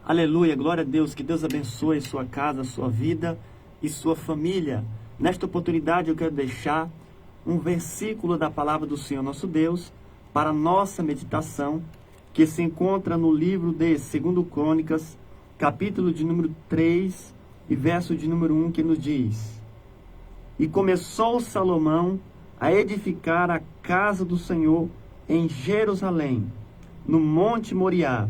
Aleluia, glória a Deus, que Deus abençoe sua casa, sua vida e sua família. Nesta oportunidade eu quero deixar um versículo da palavra do Senhor nosso Deus para a nossa meditação, que se encontra no livro de 2 Crônicas, capítulo de número 3 e verso de número 1, que nos diz: E começou Salomão a edificar a casa do Senhor em Jerusalém, no Monte Moriá,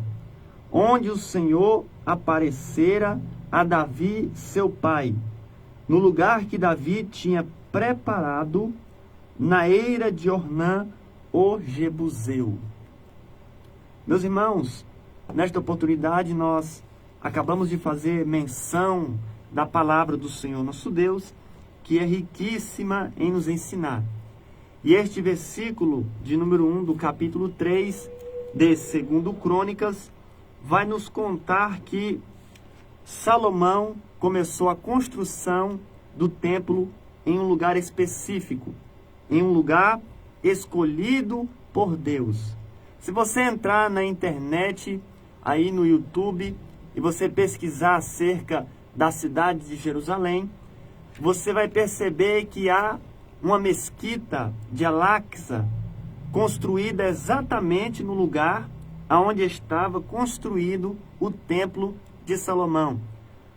onde o Senhor aparecera a Davi, seu pai, no lugar que Davi tinha preparado na eira de Ornã, o Jebuseu. Meus irmãos, nesta oportunidade nós acabamos de fazer menção da palavra do Senhor nosso Deus, que é riquíssima em nos ensinar. E este versículo de número 1 do capítulo 3 de 2 Crônicas vai nos contar que Salomão começou a construção do templo em um lugar específico, em um lugar escolhido por Deus. Se você entrar na internet, aí no YouTube, e você pesquisar acerca da cidade de Jerusalém, você vai perceber que há uma mesquita de Al-Aqsa construída exatamente no lugar aonde estava construído o templo de Salomão.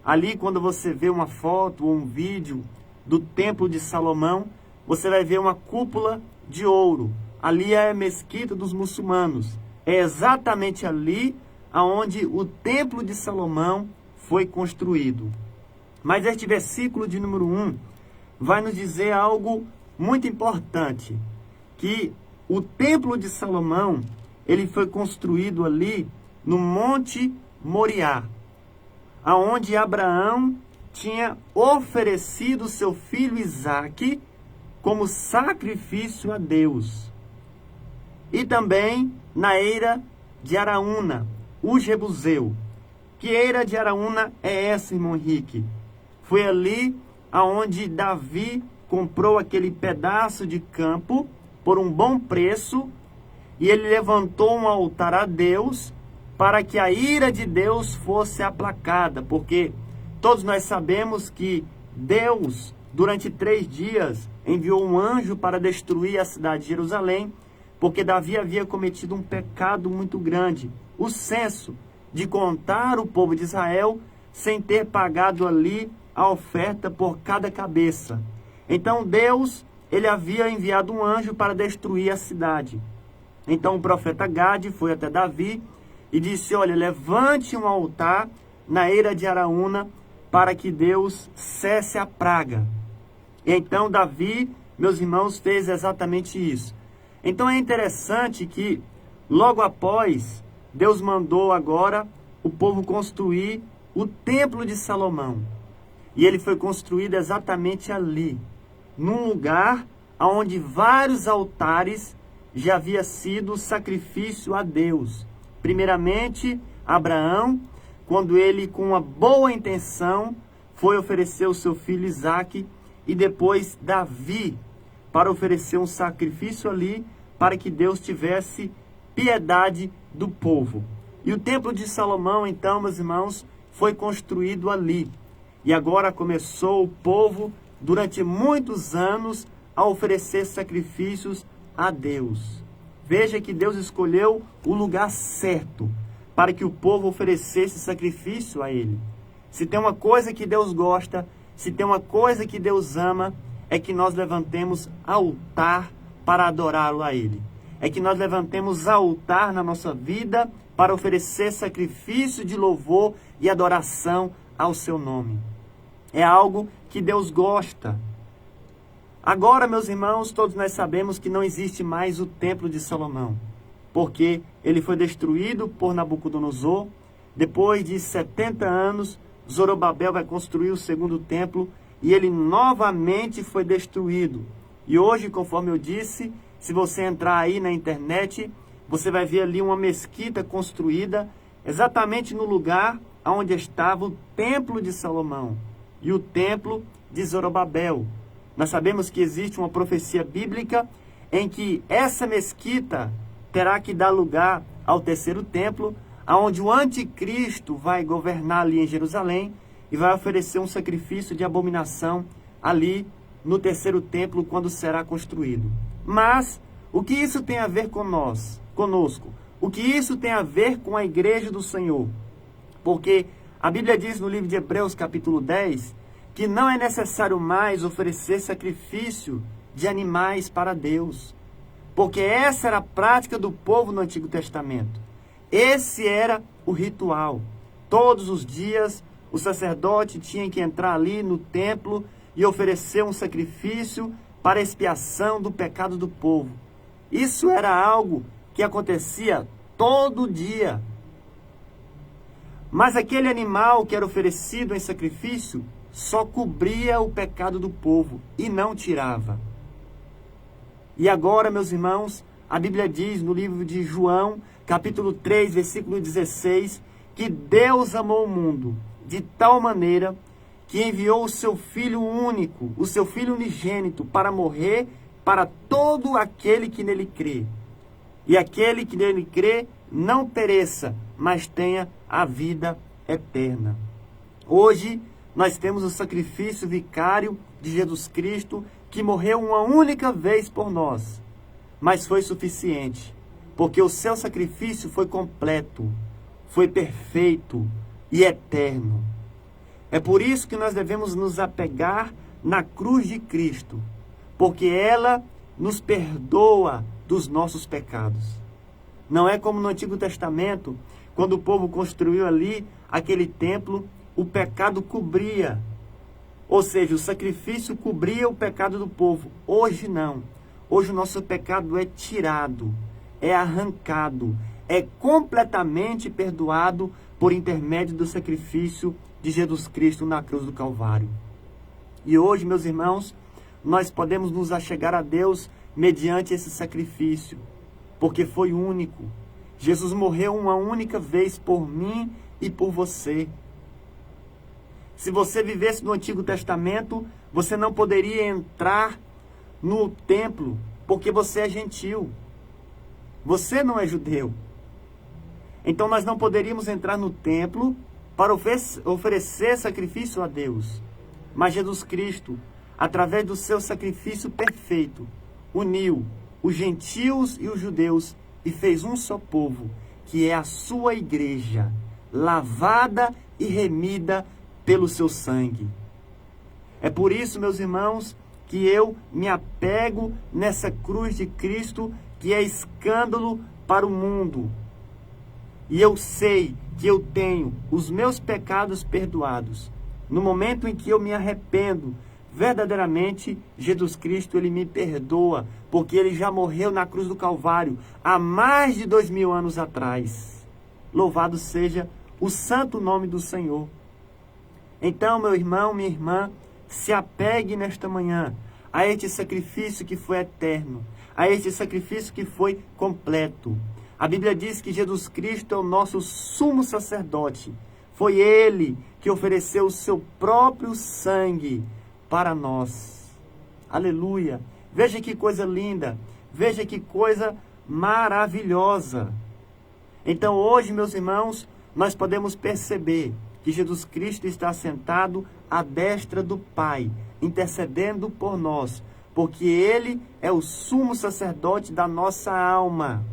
Ali, quando você vê uma foto ou um vídeo do templo de Salomão, você vai ver uma cúpula de ouro. Ali é a mesquita dos muçulmanos. É exatamente ali aonde o templo de Salomão foi construído. Mas este versículo de número 1 vai nos dizer algo muito importante, que o templo de Salomão, ele foi construído ali no Monte Moriá, aonde Abraão tinha oferecido seu filho Isaque como sacrifício a Deus. E também na eira de Araúna, o Jebuseu. Que eira de Araúna é essa, irmão Henrique? Foi ali aonde Davi comprou aquele pedaço de campo por um bom preço, e ele levantou um altar a Deus para que a ira de Deus fosse aplacada, porque todos nós sabemos que Deus, durante 3 dias, enviou um anjo para destruir a cidade de Jerusalém, porque Davi havia cometido um pecado muito grande, o censo de contar o povo de Israel sem ter pagado ali a oferta por cada cabeça. Então Deus, ele havia enviado um anjo para destruir a cidade. Então o profeta Gade foi até Davi e disse: olha, levante um altar na eira de Araúna para que Deus cesse a praga. E então Davi, meus irmãos, fez exatamente isso. Então é interessante que logo após, Deus mandou agora o povo construir o templo de Salomão. E ele foi construído exatamente ali, num lugar onde vários altares já havia sido sacrifício a Deus. Primeiramente, Abraão, quando ele, com uma boa intenção, foi oferecer o seu filho Isaque, e depois Davi, para oferecer um sacrifício ali, para que Deus tivesse piedade do povo. E o templo de Salomão, então, meus irmãos, foi construído ali. E agora começou o povo, durante muitos anos, a oferecer sacrifícios a Deus. Veja que Deus escolheu o lugar certo para que o povo oferecesse sacrifício a Ele. Se tem uma coisa que Deus gosta, se tem uma coisa que Deus ama, é que nós levantemos altar para adorá-lo a Ele. É que nós levantemos altar na nossa vida para oferecer sacrifício de louvor e adoração ao seu nome. É algo que Deus gosta. Agora, meus irmãos, todos nós sabemos que não existe mais o templo de Salomão, porque ele foi destruído por Nabucodonosor. Depois de 70 anos, Zorobabel vai construir o segundo templo e ele novamente foi destruído. E hoje, conforme eu disse, se você entrar aí na internet, você vai ver ali uma mesquita construída exatamente no lugar onde estava o templo de Salomão e o templo de Zorobabel. Nós sabemos que existe uma profecia bíblica em que essa mesquita terá que dar lugar ao terceiro templo, onde o anticristo vai governar ali em Jerusalém e vai oferecer um sacrifício de abominação ali no terceiro templo, quando será construído. Mas o que isso tem a ver conosco? O que isso tem a ver com a igreja do Senhor? Porque a Bíblia diz no livro de Hebreus, capítulo 10, que não é necessário mais oferecer sacrifício de animais para Deus. Porque essa era a prática do povo no Antigo Testamento. Esse era o ritual. Todos os dias o sacerdote tinha que entrar ali no templo e oferecer um sacrifício para expiação do pecado do povo. Isso era algo que acontecia todo dia. Mas aquele animal que era oferecido em sacrifício só cobria o pecado do povo e não tirava. E agora, meus irmãos, a Bíblia diz no livro de João, capítulo 3, versículo 16, que Deus amou o mundo de tal maneira que enviou o seu Filho único, o seu Filho unigênito, para morrer para todo aquele que nele crê. E aquele que nele crê não pereça, mas tenha a vida eterna. Hoje, nós temos o sacrifício vicário de Jesus Cristo, que morreu uma única vez por nós, mas foi suficiente, porque o seu sacrifício foi completo, foi perfeito e eterno. É por isso que nós devemos nos apegar na cruz de Cristo, porque ela nos perdoa dos nossos pecados. Não é como no Antigo Testamento, quando o povo construiu ali aquele templo, o pecado cobria. Ou seja, o sacrifício cobria o pecado do povo. Hoje não. Hoje o nosso pecado é tirado, é arrancado, é completamente perdoado por intermédio do sacrifício de Jesus Cristo na cruz do Calvário. E hoje, meus irmãos, nós podemos nos achegar a Deus mediante esse sacrifício, porque foi único. Jesus morreu uma única vez por mim e por você. Se você vivesse no Antigo Testamento, você não poderia entrar no templo, porque você é gentil. Você não é judeu. Então nós não poderíamos entrar no templo para oferecer sacrifício a Deus. Mas Jesus Cristo, através do seu sacrifício perfeito, uniu os gentios e os judeus e fez um só povo, que é a sua igreja, lavada e remida pelo seu sangue. É por isso, meus irmãos, que eu me apego nessa cruz de Cristo, que é escândalo para o mundo. E eu sei que eu tenho os meus pecados perdoados. No momento em que eu me arrependo, verdadeiramente, Jesus Cristo, ele me perdoa, porque ele já morreu na cruz do Calvário há mais de 2000 anos atrás. Louvado seja o santo nome do Senhor. Então, meu irmão, minha irmã, se apegue nesta manhã a este sacrifício que foi eterno, a este sacrifício que foi completo. A Bíblia diz que Jesus Cristo é o nosso sumo sacerdote. Foi ele que ofereceu o seu próprio sangue para nós. Aleluia! Veja que coisa linda, veja que coisa maravilhosa. Então hoje, meus irmãos, nós podemos perceber que Jesus Cristo está sentado à destra do Pai, intercedendo por nós, porque ele é o sumo sacerdote da nossa alma.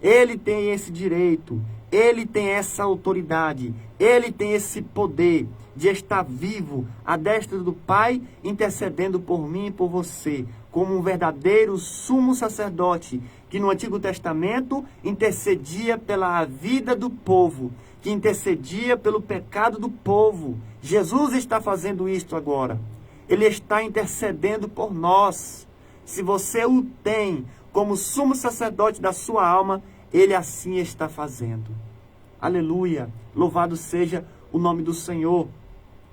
Ele tem esse direito, ele tem essa autoridade, ele tem esse poder de estar vivo à destra do Pai, intercedendo por mim e por você, como um verdadeiro sumo sacerdote, que no Antigo Testamento intercedia pela vida do povo, que intercedia pelo pecado do povo. Jesus está fazendo isto agora. Ele está intercedendo por nós. Se você o tem como sumo sacerdote da sua alma, ele assim está fazendo. Aleluia! Louvado seja o nome do Senhor.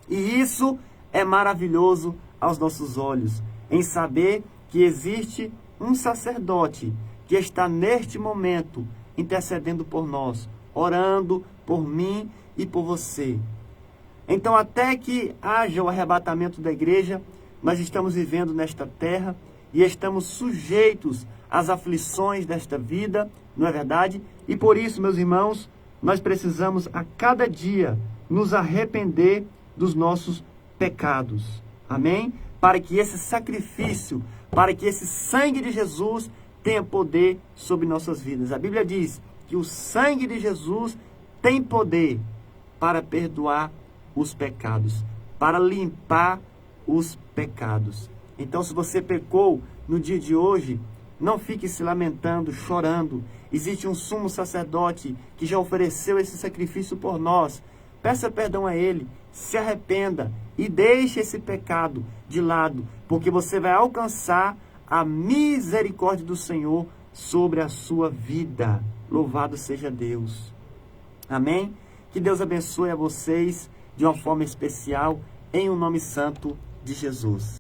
E isso é maravilhoso aos nossos olhos, em saber que existe um sacerdote que está neste momento intercedendo por nós, orando por mim e por você. Então, até que haja o arrebatamento da igreja, nós estamos vivendo nesta terra e estamos sujeitos às aflições desta vida, não é verdade? E por isso, meus irmãos, nós precisamos a cada dia nos arrepender dos nossos pecados. Amém? Para que esse sacrifício, para que esse sangue de Jesus tenha poder sobre nossas vidas. A Bíblia diz que o sangue de Jesus tem poder para perdoar os pecados, para limpar os pecados. Então, se você pecou no dia de hoje, não fique se lamentando, chorando. Existe um sumo sacerdote que já ofereceu esse sacrifício por nós. Peça perdão a Ele, se arrependa e deixe esse pecado de lado, porque você vai alcançar a misericórdia do Senhor sobre a sua vida. Louvado seja Deus. Amém? Que Deus abençoe a vocês de uma forma especial, em o nome santo de Jesus.